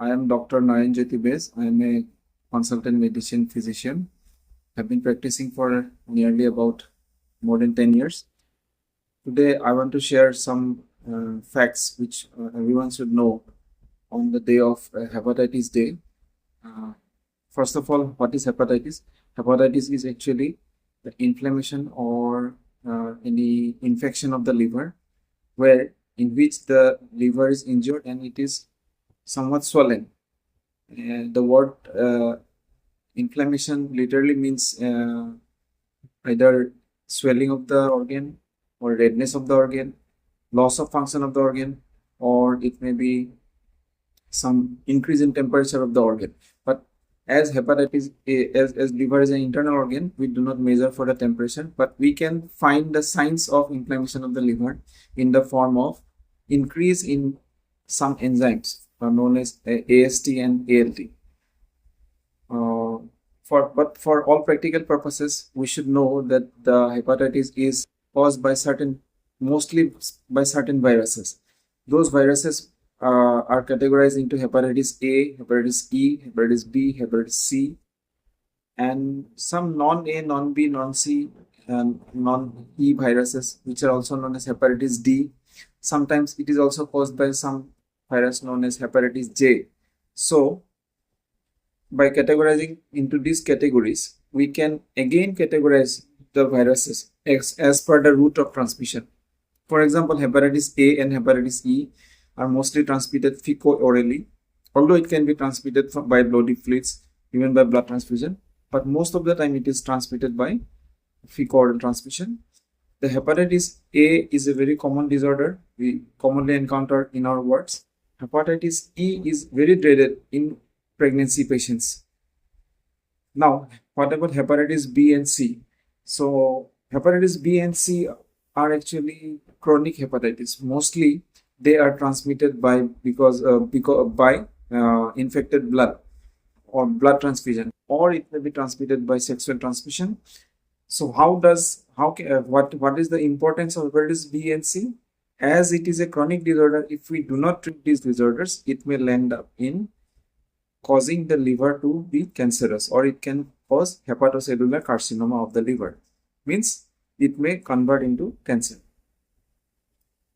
I am Dr. Nayan Jyotibez. I am a consultant medicine physician. I've been practicing for nearly about more than 10 years. Today, I want to share some facts which everyone should know on the day of Hepatitis Day. Uh, First of all, what is hepatitis? Hepatitis is actually the inflammation or any infection of the liver, where in which the liver is injured and it is somewhat swollen. The word inflammation literally means either swelling of the organ or redness of the organ, loss of function of the organ, or it may be some increase in temperature of the organ. But as hepatitis A, as liver is an internal organ, we do not measure for the temperature, but we can find the signs of inflammation of the liver in the form of increase in some enzymes known as AST and ALT. For all practical purposes, we should know that the hepatitis is caused by mostly by certain viruses. Those viruses are categorized into hepatitis A, hepatitis E, hepatitis B, hepatitis C, and some non-A, non-B, non-C, and non-E viruses, which are also known as hepatitis D. Sometimes it is also caused by some virus known as hepatitis J. So, by categorizing into these categories, we can again categorize the viruses as per the route of transmission. For example, hepatitis A and hepatitis E are mostly transmitted fecal-orally, although it can be transmitted by bloody fluids, even by blood transfusion, but most of the time it is transmitted by fecal-oral transmission. The hepatitis A is a very common disorder we commonly encounter in our wards. Hepatitis E is very dreaded in pregnancy patients. Now, what about hepatitis B and C? So, hepatitis B and C are actually chronic hepatitis. Mostly, they are transmitted by infected blood or blood transfusion, or it may be transmitted by sexual transmission. So, what is the importance of hepatitis B and C? As it is a chronic disorder, if we do not treat these disorders, it may land up in causing the liver to be cancerous, or it can cause hepatocellular carcinoma of the liver. Means it may convert into cancer.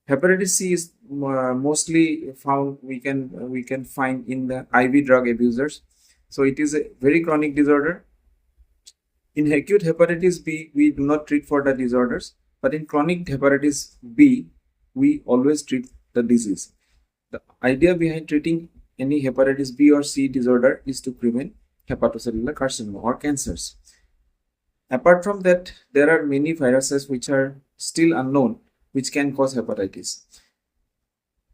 Hepatitis C is mostly found we can find in the IV drug abusers. So it is a very chronic disorder. In acute hepatitis B, we do not treat for the disorders, but in chronic hepatitis B, we always treat the disease. The idea behind treating any hepatitis B or C disorder is to prevent hepatocellular carcinoma or cancers. Apart from that, there are many viruses which are still unknown which can cause hepatitis.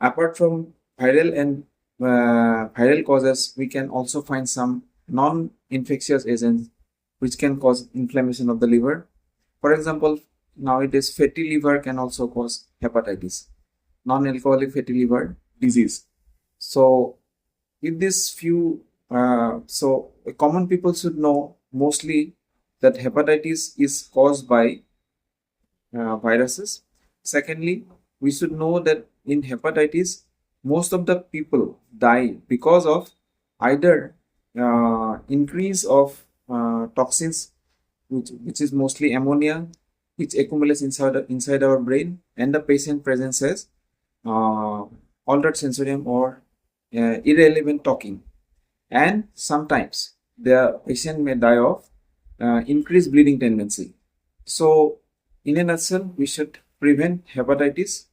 Apart from viral causes, we can also find some non-infectious agents which can cause inflammation of the liver. For example, nowadays fatty liver can also cause hepatitis, non-alcoholic fatty liver disease. So with this common people should know mostly that hepatitis is caused by viruses. Secondly, we should know that in hepatitis, most of the people die because of either increase of toxins, which is mostly ammonia, which accumulates inside our brain, and the patient presents altered sensorium or irrelevant talking. And sometimes the patient may die of increased bleeding tendency. So, in a nutshell, we should prevent hepatitis.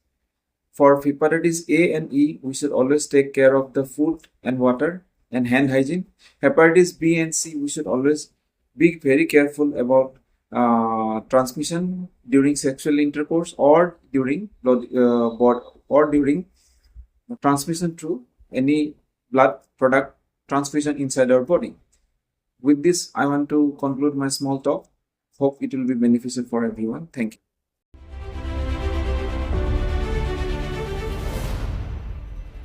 For hepatitis A and E, we should always take care of the food and water and hand hygiene. Hepatitis B and C, we should always be very careful about transmission during sexual intercourse or during transmission through any blood product transfusion inside our body. With this, I want to conclude my small talk. Hope it will be beneficial for everyone. Thank you.